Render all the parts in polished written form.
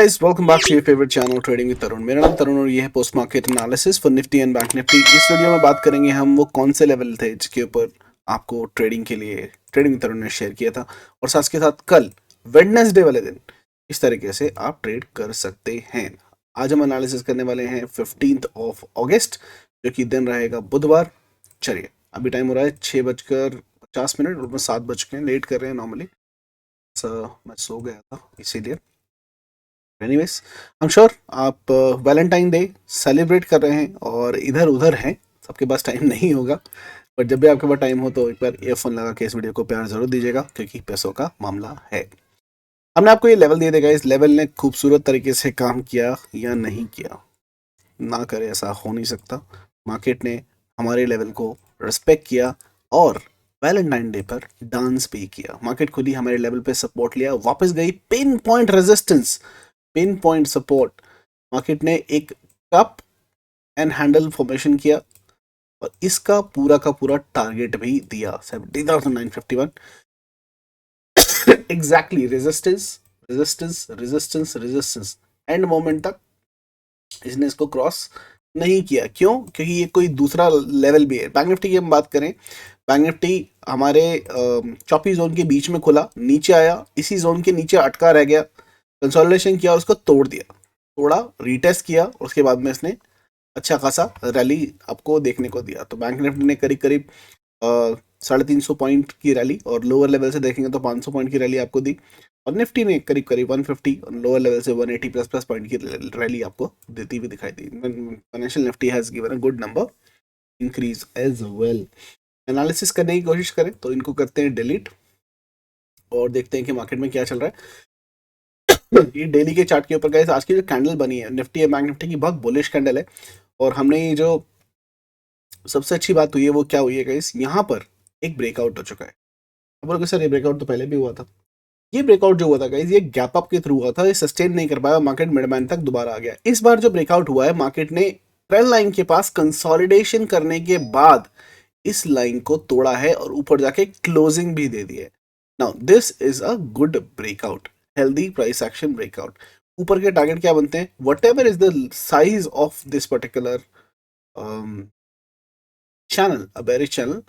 guys, welcome back to your favorite channel trading with Tarun. मेरा नाम तरुण और ये है post market analysis for Nifty and bank Nifty. इस वीडियो में बात करेंगे हम वो कौन से लेवल थे जिसके ऊपर आपको ट्रेडिंग के लिए ट्रेडिंग विद तरुण ने शेयर किया था, और साथ के साथ कल वेडनेसडे वाले दिन इस तरीके से आप ट्रेड कर सकते हैं। आज हम एनालिसिस करने वाले हैं 15th ऑफ अगस्त, जो कि दिन रहेगा बुधवार। चलिए, अभी टाइम हो रहा है 6:50 और 7 बज के लेट कर रहे हैं नॉर्मली। मैं सो गया था इसीलिए। एनीवेज, आई एम श्योर आप वैलेंटाइन डे सेलिब्रेट कर रहे हैं और इधर उधर हैं, सबके पास टाइम नहीं होगा। बट जब भी आपके पास टाइम हो तो एक बार ईयरफोन लगा के इस वीडियो को प्यार जरूर दीजिएगा, क्योंकि पैसों का मामला है। हमने आपको ये लेवल दिए देगा, इस लेवल ने खूबसूरत तरीके से काम किया या नहीं किया, ना करे ऐसा हो नहीं सकता। मार्केट ने हमारे लेवल को रिस्पेक्ट किया और वैलेंटाइन डे पर डांस भी किया। मार्केट खुद ही हमारे लेवल पे सपोर्ट लिया, वापस गई pin point resistance, pin point support. Market ने एक कप एंड हैंडल फॉर्मेशन किया और इसका पूरा का पूरा टारगेट भी दिया 70,951। Exactly resistance resistance resistance resistance end moment तक इसने इसको क्रॉस नहीं किया। क्यों? क्योंकि ये कोई दूसरा लेवल भी है। बैंक निफ्टी की हम बात करें, बैंक निफ्टी हमारे चौपी जोन के बीच में खुला, नीचे आया, इसी जोन के नीचे अटका रह गया, कंसोलिडेशन किया, उसको तोड़ दिया, थोड़ा रीटेस्ट किया और उसके बाद में इसने अच्छा खासा रैली आपको देखने को दिया। तो बैंक निफ्टी ने करीब करीब 350 पॉइंट की रैली, और लोअर लेवल से देखेंगे तो 500 पॉइंट की रैली आपको दी, और निफ्टी ने करीब करीब 150 और लोअर लेवल से 180 प्लस प्लस पॉइंट की रैली आपको देती हुई दिखाई दी। Financial Nifty has given a good number increase as well. Analysis करने की कोशिश करें तो इनको करते हैं डिलीट और देखते हैं कि मार्केट में क्या चल रहा है। ये डेली के चार्ट के ऊपर गाइस, आज की जो कैंडल बनी है निफ्टी और बैंक निफ्टी की, बहुत बुलिश कैंडल है। और हमने ये जो सबसे अच्छी बात हुई है वो क्या हुई है गाइस, यहाँ पर एक ब्रेकआउट हो चुका है। अब सर ये ब्रेकआउट तो पहले भी हुआ था। ये ब्रेकआउट जो हुआ था गाइस, ये गैप अप के थ्रू हुआ था, ये सस्टेन नहीं कर पाया, मार्केट मिड बैंड तक दोबारा आ गया। इस बार जो ब्रेकआउट हुआ है, मार्केट ने ट्रेंड लाइन के पास कंसोलिडेशन करने के बाद इस लाइन को तोड़ा है और ऊपर जाके क्लोजिंग भी दे दी है। Now this is a good breakout, healthy price action breakout. ऊपर के टारगेट क्या बनते हैं, what ever is the size of this particular channel, a bearish channel,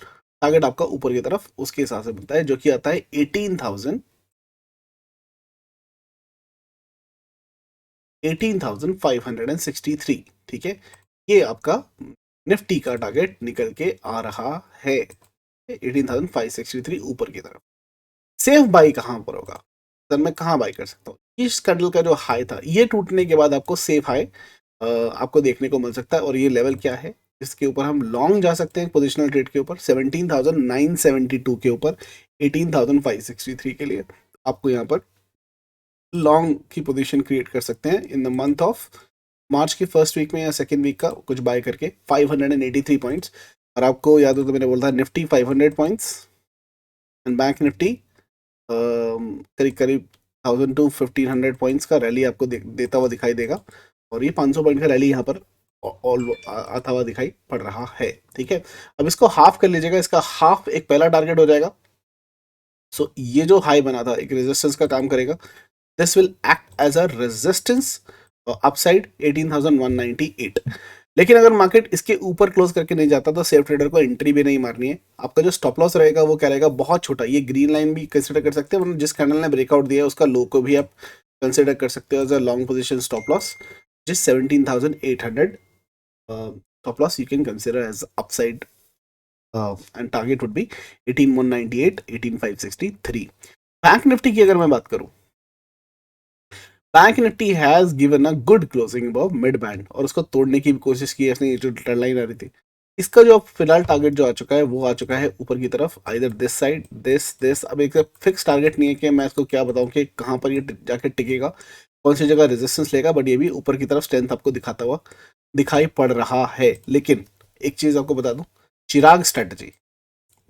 target आपका ऊपर की तरफ उसके हिसाब से बनता है, जो कि आता है 18,563। ठीक है, ये आपका निफ्टी का टारगेट निकल के आ रहा है 18,563 ऊपर की तरफ। सेफ बाई कहां पर होगा, सर मैं कहां बाई कर सकता हूँ? इस कैंडल का जो हाई था, ये टूटने के बाद आपको सेफ हाई आपको देखने को मिल सकता है। और ये लेवल क्या है, इसके ऊपर हम लॉन्ग जा सकते हैं पोजिशनल ट्रेड के ऊपर 17,972 के ऊपर 18,563 के लिए आपको यहाँ पर लॉन्ग की पोजीशन क्रिएट कर सकते हैं in the month of March के फर्स्ट वीक में या सेकेंड वीक का कुछ बाय करके 583 पॉइंट्स। और आपको याद हो तो मैंने बोला था Nifty 500 points and bank Nifty करीब करीब 1,000 to 1,500 पॉइंट्स का रैली आपको देता हुआ दिखाई देगा। और ये 500 पॉइंट का रैली यहाँ पर ऑल आता हुआ दिखाई पड़ रहा है। ठीक है, अब इसको हाफ कर लीजिएगा, इसका हाफ एक पहला टारगेट हो जाएगा। सो ये जो हाई बना था एक रेजिस्टेंस का काम करेगा, this will act as a resistance upside 18,198। लेकिन अगर मार्केट इसके ऊपर क्लोज करके नहीं जाता तो सेफ ट्रेडर को एंट्री भी नहीं मारनी है। आपका जो स्टॉप लॉस रहेगा वो क्या रहेगा, बहुत छोटा, ये ग्रीन लाइन भी कंसिडर कर सकते हैं, मतलब जिस कैंडल ने ब्रेकआउट दिया है उसका लो को भी आप कंसिडर कर सकते हो as a long position stop loss, जिस 17,800 stop loss you can consider as upside and target would be 18,198 18,563। Bank Nifty की अगर मैं बात करूं, bank Nifty has given a good closing above mid band और उसको तोड़ने की भी कोशिश की है इसने। जो ट्रेंड लाइन आ रही थी, इसका जो फिलहाल टारगेट जो आ चुका है वो आ चुका है ऊपर की तरफ, आइदर दिस साइड दिस। अब एक फिक्स टारगेट नहीं है कि मैं इसको क्या बताऊं कि कहां पर ये जाके टिकेगा, कौन सी जगह रेजिस्टेंस लेगा, बट ये भी ऊपर की तरफ स्ट्रेंथ आपको दिखाता हुआ दिखाई पड़ रहा है। लेकिन एक चीज आपको बता दूं, चिराग स्ट्रेटजी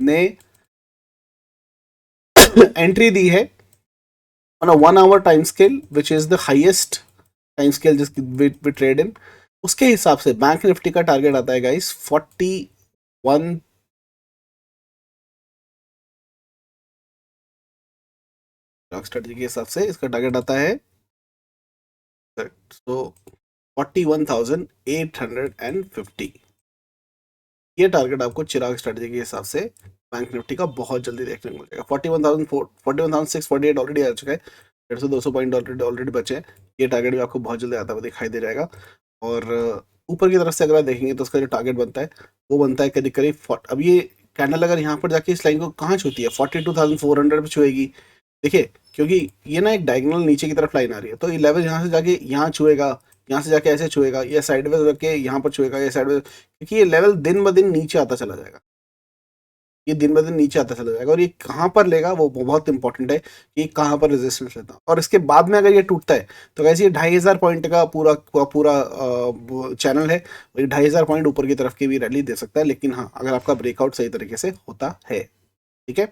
ने एंट्री दी है on a 1 hour time scale which is the highest time scale जिस we trade in, उसके हिसाब से बैंक निफ्टी का टारगेट आता है गाइस 41। स्ट्रेटजी के हिसाब से इसका टारगेट आता है तो 41,850 ये टारगेट आपको चिराग स्ट्रेटजी के हिसाब से बैंक निफ्टी का बहुत जल्दी देखने को मिलेगा। 41,648 ऑलरेडी आ चुका है, 150-200 पॉइंट ऑलरेडी ऑलरेडी बचे हैं। ये टारगेट भी आपको बहुत जल्दी आता हुआ दिखाई दे जाएगा। और ऊपर की तरफ से अगर आप देखेंगे तो उसका जो टारगेट बनता है वो बनता है करीब करीब, अब ये कैंडल अगर यहाँ पर जाके इस लाइन को कहाँ छूती है, 42,400 पे छुएगी। देखिए, क्योंकि ये ना एक डायगोनल नीचे की तरफ लाइन आ रही है, तो ये लेवल यहाँ से जाके यहाँ छुएगा, यहाँ से जाके ऐसे छुएगा, या साइडवेज करके यहाँ पर छुएगा, या साइडवेज, क्योंकि ये लेवल दिन ब दिन नीचे आता चला जाएगा। ये दिन ब दिन नीचे आता चला जाएगा, और ये कहाँ पर लेगा वो बहुत इंपॉर्टेंट है कि कहाँ पर रेजिस्टेंस लेता है। और इसके बाद में अगर ये टूटता है तो कैसे, ये 2,500 पॉइंट का पूरा पूरा चैनल है, और ये 2,500 पॉइंट ऊपर की तरफ की भी रैली दे सकता है। लेकिन हाँ, अगर आपका ब्रेकआउट सही तरीके से होता है। ठीक है,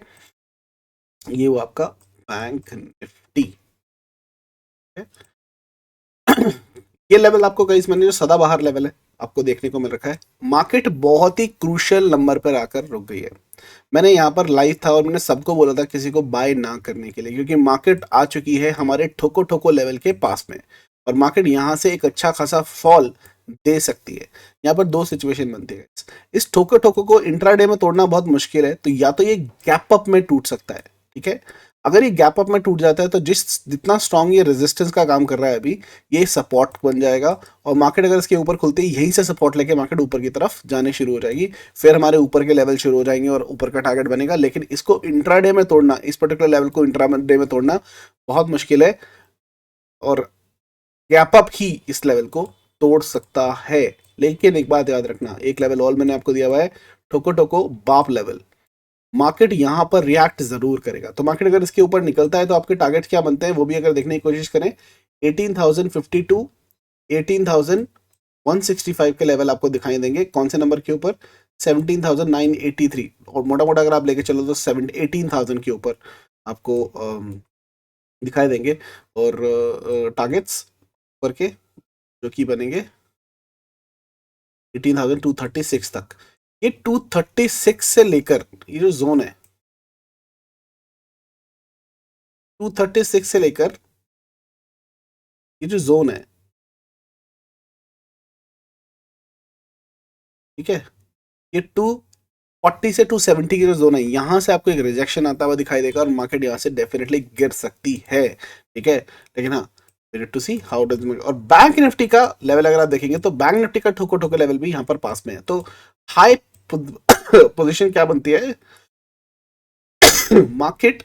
ये वो आपका बैंक निफ्टी है। ये लेवल आपको कई मैंने जो सदाबहार लेवल है आपको देखने को मिल रखा है। मार्केट बहुत ही क्रूशियल नंबर पर आकर रुक गई है। मैंने यहाँ पर लाइव था और मैंने सबको बोला था किसी को बाय ना करने के लिए, क्योंकि मार्केट आ चुकी है हमारे ठोको ठोको लेवल के पास में, और मार्केट यहाँ से एक अच्छा खासा फॉल दे सकती है। यहाँ पर दो सिचुएशन बनती है। इस ठोको ठोको को इंट्राडे में तोड़ना बहुत मुश्किल है, तो या तो ये गैप अप में टूट सकता है। ठीक है, अगर ये गैप अप में टूट जाता है तो जितना स्ट्रांग ये रेजिस्टेंस का काम कर रहा है अभी, ये सपोर्ट बन जाएगा, और मार्केट अगर इसके ऊपर खुलते ही यहीं से सपोर्ट लेके मार्केट ऊपर की तरफ जाने शुरू हो जाएगी। फिर हमारे ऊपर के लेवल शुरू हो जाएंगे और ऊपर का टारगेट बनेगा। लेकिन इसको इंट्राडे में तोड़ना, इस पर्टिकुलर लेवल को इंट्राडे में तोड़ना बहुत मुश्किल है, और गैप अप ही इस लेवल को तोड़ सकता है। लेकिन एक बात याद रखना, एक लेवल और मैंने आपको दिया हुआ है, ठोको ठोको बाप लेवल। मार्केट यहां पर रिएक्ट जरूर करेगा, तो मार्केट अगर इसके ऊपर निकलता है तो आपके टारगेट क्या बनते हैं वो भी अगर देखने की कोशिश करें। 18,052, 18,165 के लेवल आपको दिखाई देंगे। कौन से नंबर के ऊपर? 17,983, और मोटा मोटा अगर आप लेके चलो तो 18,000 के ऊपर आपको दिखाई देंगे। और टारगेट्स ऊपर के जो कि बनेंगे 18,236 तक। ये 236 से लेकर ये जो जोन है, 236 से लेकर ये जो जोन है, ठीक है, ये 240 से 270 की जो जोन है, यहां से आपको एक रिजेक्शन आता हुआ दिखाई देगा और मार्केट यहां से डेफिनेटली गिर सकती है। ठीक है, लेकिन हाँ, टू सी हाउ डज। और बैंक निफ्टी का लेवल अगर आप देखेंगे तो बैंक निफ्टी का ठोको ठोको लेवल भी यहाँ पर पास में है। तो हाई पोजीशन क्या बनती है, मार्केट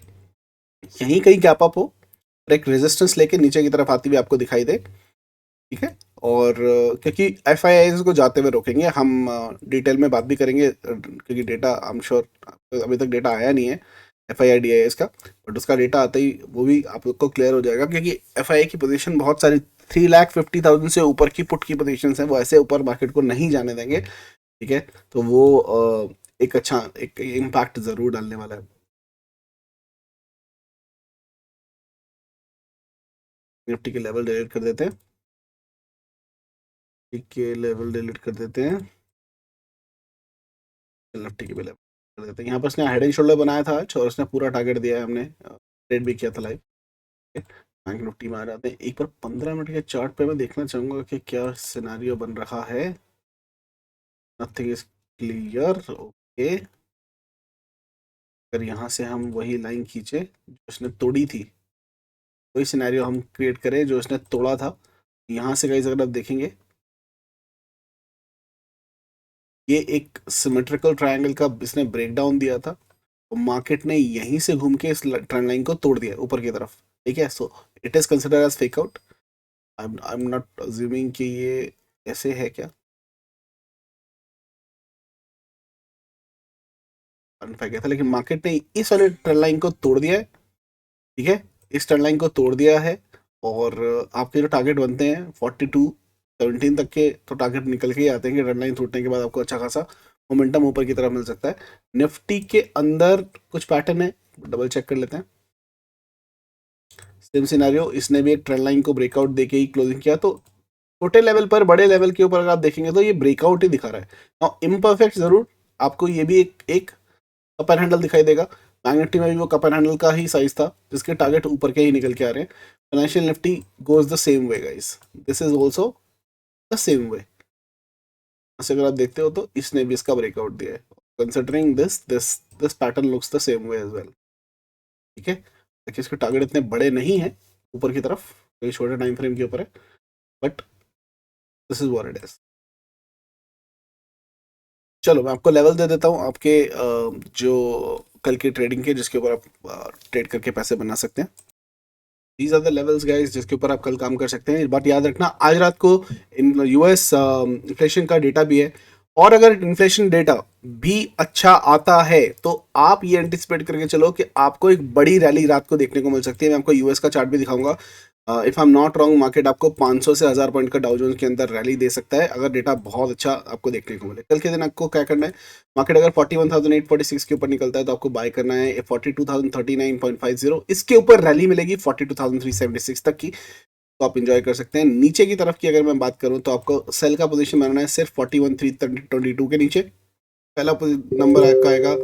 यहीं कहीं गैप अप हो और एक रेजिस्टेंस लेके नीचे की तरफ आती हुई आपको दिखाई दे। ठीक है, और क्योंकि एफ आई आई को जाते हुए रोकेंगे हम, डिटेल में बात भी करेंगे, क्योंकि डेटा आई एम श्योर अभी तक डेटा आया नहीं है F I I D I S का, बट उसका डेटा आते ही वो भी आप लोग को क्लियर हो जाएगा। क्योंकि एफ आई आई की पोजीशन बहुत सारी 3,50,000 से ऊपर की पुट की पोजीशन है, वो ऐसे ऊपर मार्केट को नहीं जाने देंगे। ठीक है, तो वो एक अच्छा एक इम्पैक्ट जरूर डालने वाला है। निफ्टी के लेवल डिलीट कर देते हैं, के लेवल डिलीट कर देते हैं, निफ्टी के भी लेवल कर देते हैं। यहाँ पर उसने हेड एंड शोल्डर बनाया था आज, और उसने पूरा टारगेट दिया है, हमने ट्रेड भी किया था लाइव। बैंक निफ्टी में आ जाते हैं, एक बार 15 मिनट के चार्ट पे मैं देखना चाहूंगा कि क्या सिनारियो बन रहा है। Nothing is clear. ओके, अगर यहाँ से हम वही लाइन खींचे जो उसने तोड़ी थी, वही सिनेरियो हम क्रिएट करें जो इसने तोड़ा था, यहाँ से गाइस अगर आप देखेंगे, ये एक सिमेट्रिकल ट्रायंगल का इसने ब्रेकडाउन दिया था, तो मार्केट ने यहीं से घूम के इस ट्रेंड लाइन को तोड़ दिया ऊपर की तरफ। ठीक है, so it is consider as fake out. I am not assuming कि ये ऐसे है क्या, अनफेक था, लेकिन मार्केट ने इस वाले ट्रेंड लाइन को तोड़ दिया है। ठीक है, इस ट्रेंड लाइन को तोड़ दिया है, और आपके जो टारगेट बनते हैं 42-17 तक के, तो टारगेट निकल के ही आते हैं कि ट्रेंड लाइन टूटने के बाद आपको अच्छा खासा मोमेंटम ऊपर की तरफ मिल सकता है। निफ्टी के अंदर कुछ पैटर्न है, डबल चेक कर लेते हैं। सेम सिनेरियो, इसने भी एक ट्रेंड लाइन को ब्रेकआउट देके ही क्लोजिंग किया, तो छोटे लेवल पर बड़े लेवल के ऊपर अगर आप देखेंगे तो ये ब्रेकआउट ही दिखा रहा है। और इम्परफेक्ट जरूर, आपको ये भी एक अपर हैंडल दिखाई देगा। बैंक निफ्टी में भी वो कप एंड हैंडल का ही साइज था जिसके टारगेट ऊपर के ही निकल के आ रहे हैं। Financial Nifty goes the same way guys, this is also the same वे। अगर आप देखते हो तो इसने भी इसका ब्रेकआउट दिया है, considering this pattern looks the same way as well. ठीक है, देखिए इसके टारगेट इतने बड़े नहीं है ऊपर की तरफ, कई छोटे टाइम फ्रेम के ऊपर है, but this is what it is. चलो मैं आपको लेवल दे देता हूँ आपके जो कल की ट्रेडिंग के, जिसके ऊपर आप ट्रेड करके पैसे बना सकते हैं। These are the levels guys जिसके ऊपर आप कल काम कर सकते हैं। बट याद रखना आज रात को यूएस इन्फ्लेशन का डेटा भी है, और अगर इन्फ्लेशन डेटा भी अच्छा आता है तो आप ये एंटिसिपेट करके चलो कि आपको एक बड़ी रैली रात को देखने को मिल सकती है। मैं आपको यूएस का चार्ट भी दिखाऊंगा। If I am not wrong, market आपको 500 से 1000 पॉइंट का डाउ जोन्स के अंदर रैली दे सकता है अगर डेटा बहुत अच्छा आपको देखने को मिले। कल के दिन आपको क्या करना है, मार्केट अगर 41,846 के ऊपर निकलता है तो आपको बाय करना है 42,039.50। इसके ऊपर रैली मिलेगी 42,376 तक की, तो आप इंजॉय कर सकते हैं। नीचे की तरफ की अगर मैं बात करूं तो आपको सेल का पोजीशन बनाना है सिर्फ 41,322 के नीचे। पहला नंबर आपका आएगा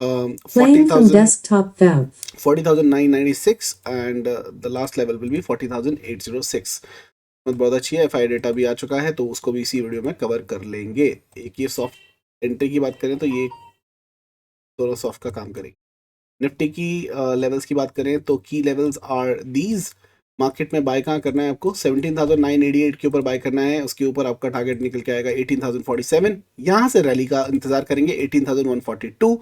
40,996 and the last level will be 40,806। बहुत अच्छी है, एफआई डेटा भी आ चुका है तो उसको भी इसी वीडियो में कवर कर लेंगे। एक ये सॉफ्ट एंट्री की बात करें तो ये दोनों सॉफ्ट का काम करेंगे। निफ्टी की लेवल्स की बात करें तो की लेवल्स आर दीज। मार्केट में बाय कहाँ करना है आपको, 17,988 के ऊपर बाय करना है। उसके ऊपर आपका टारगेट निकल के आएगा 18,047। यहाँ से रैली का इंतजार करेंगे 18,142।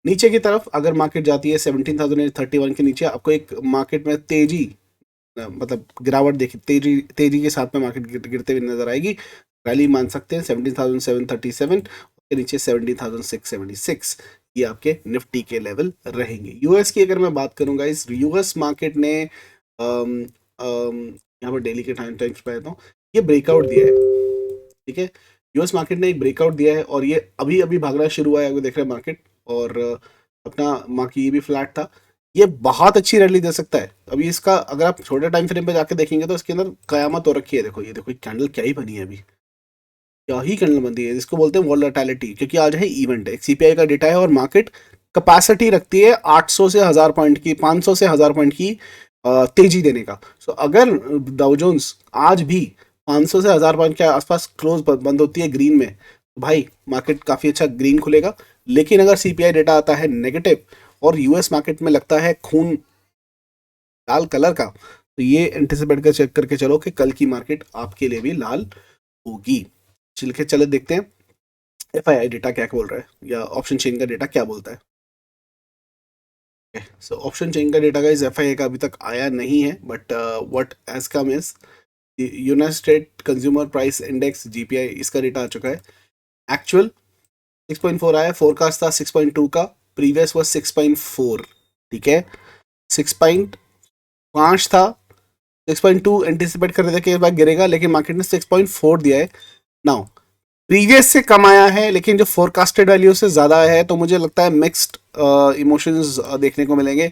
नीचे की तरफ अगर मार्केट जाती है 17,831 के नीचे, आपको एक मार्केट में तेजी मतलब गिरावट देखी, तेजी तेजी के साथ में मार्केट गिरते हुए नजर आएगी। रैली मान सकते हैं 17,737 के नीचे 17,676। ये आपके निफ्टी के लेवल रहेंगे। यूएस की अगर मैं बात करूंगा, इस यूएस मार्केट ने यहाँ पर डेली के टाइम्स पे आता हूँ, ये ब्रेकआउट दिया है। ठीक है, यूएस मार्केट ने एक ब्रेकआउट दिया है और ये अभी अभी भागना शुरू हुआ है, अगर देख रहे हैं मार्केट, और अपना मार्केट ये भी फ्लैट था। ये बहुत अच्छी रैली दे सकता है। अभी इसका अगर आप छोटे टाइम फ्रेम पे जाके देखेंगे तो इसके अंदर कयामत हो रखी है। देखो ये देखो कैंडल क्या ही बनी है अभी, क्या ही कैंडल बनती है, जिसको बोलते हैं वॉलेटिलिटी, क्योंकि आज है इवेंट है, सीपीआई का डेटा है और मार्केट कैपेसिटी रखती है 800 से 1000 पॉइंट की, 500 से 1000 पॉइंट की तेजी देने का। सो अगर डाउ जोन्स आज भी 500 से 1000 पॉइंट के आसपास क्लोज बंद होती है ग्रीन में, तो भाई मार्केट काफी अच्छा ग्रीन खुलेगा। लेकिन अगर सीपीआई डेटा आता है नेगेटिव और यूएस मार्केट में लगता है खून लाल कलर का, तो ये एंटिसिपेट कर चेक करके चलो कि कल की मार्केट आपके लिए भी लाल होगी। चल के चले देखते हैं एफआईआई डेटा क्या बोल रहा है, या ऑप्शन चेन का डेटा क्या बोलता है। सो ऑप्शन चेन का डेटा गाइस एफआईआई का अभी तक आया नहीं है, but what has come is United state consumer price index GPI, इसका डेटा आ चुका है। एक्चुअल 6.4 आया, फोरकास्ट था 6.2 का, प्रीवियस वाज 6.4। ठीक है, 6.5 था, 6.2 एंटिसिपेट कर रहे थे कि इस बार गिरेगा, लेकिन मार्केट ने 6.4 दिया है। नाउ प्रीवियस से कम आया है लेकिन जो फोरकास्टेड वैल्यू से ज़्यादा है, तो मुझे लगता है मिक्स्ड इमोशंस देखने को मिलेंगे। I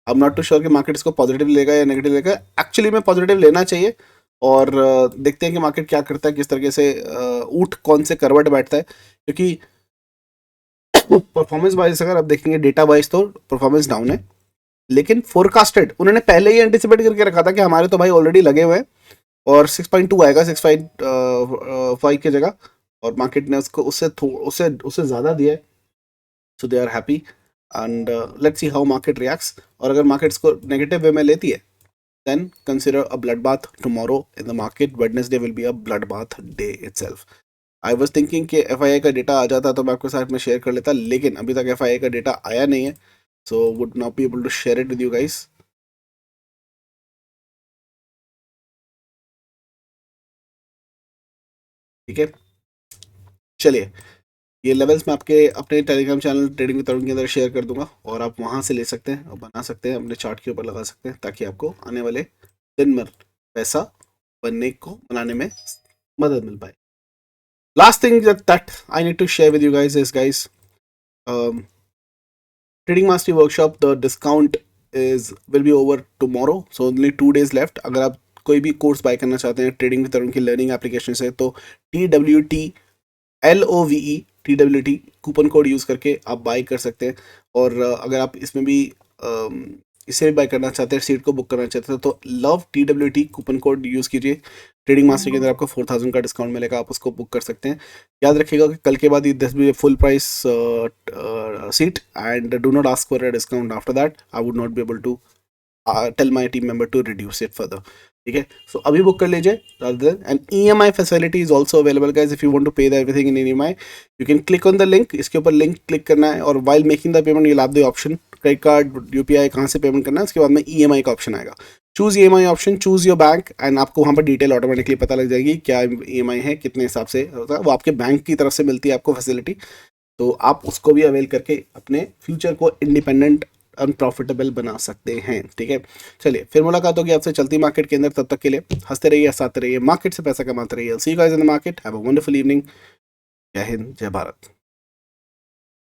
am not too sure कि मार्केट इसको पॉजिटिव लेगा या नेगेटिव लेगा। एक्चुअली में पॉजिटिव लेना चाहिए, और देखते हैं कि मार्केट क्या करता है, किस तरीके से ऊँट कौन से करवट बैठता है। क्योंकि परफॉर्मेंस वाइज अगर आप देखेंगे डेटा वाइज तो परफॉर्मेंस डाउन है, लेकिन फोरकास्टेड उन्होंने पहले ही एंटिसिपेट करके रखा था कि हमारे तो भाई ऑलरेडी लगे हुए हैं और 6.2 आएगा 6.5 की जगह, और मार्केट ने उसको उससे उससे उससे ज़्यादा दिया है। So they are happy and let's see how market reacts. और अगर मार्केट इसको नेगेटिव वे में लेती है, then consider a bloodbath tomorrow in the market. Wednesday will be a bloodbath day itself. I was thinking कि FII का data आ जाता तो मैं आपके साथ में शेयर कर लेता, लेकिन अभी तक FII का डेटा आया नहीं है, so would not be able to share it with you guys. ठीक है, चलिए ये लेवल्स मैं आपके अपने टेलीग्राम चैनल ट्रेडिंग विद तरुण के अंदर शेयर कर दूंगा, और आप वहां से ले सकते हैं और बना सकते हैं, अपने चार्ट के ऊपर लगा सकते हैं, ताकि आपको आने वाले दिन भर पैसा बनाने में मदद मिल पाए। Last thing that I need to share with you guys is, guys, Trading Mastery Workshop, the discount will be over tomorrow, so only 2 days left. अगर आप कोई भी कोर्स बाय करना चाहते हैं ट्रेडिंग विद तरुण की लर्निंग एप्लीकेशन से, तो TWT कूपन कोड यूज़ करके आप बाय कर सकते हैं। और अगर आप इसमें भी इससे भी बाय करना चाहते हैं, सीट को बुक करना चाहते हैं, तो love TWT coupon code use कीजिए। ट्रेडिंग मास्टर के अंदर आपको 4000 का डिस्काउंट मिलेगा, आप उसको बुक कर सकते हैं। याद रखिएगा कि कल के बाद ये 10 बजे full price seat, and do not ask for a discount after that. I would not be able to tell my team member to reduce it further. ठीक है, सो अभी बुक कर लीजिए rather than, and EMI facility is also available guys. If you want to pay everything in EMI, you can click on the link. इसके ऊपर link click करना है, और while making the payment you'll have the option credit card, UPI कहाँ से payment करना है, उसके बाद में EMI का ऑप्शन आएगा। Choose EMI option, choose your bank, and आपको वहाँ पर डिटेल ऑटोमेटिकली पता लग जाएगी क्या EMI है, कितने हिसाब से होता है, वो आपके बैंक की तरफ से मिलती है आपको फैसिलिटी। तो आप उसको भी अवेल करके अपने फ्यूचर को इंडिपेंडेंट अनप्रॉफिटेबल बना सकते हैं। ठीक है, चलिए फिर मुलाकात होगी आपसे चलती मार्केट के अंदर। तब तक के लिए हंसते रहिए, हंसाते रहिए, मार्केट से पैसा कमाते रहिए। See you guys in the market, have a wonderful evening. जय हिंद, जय भारत।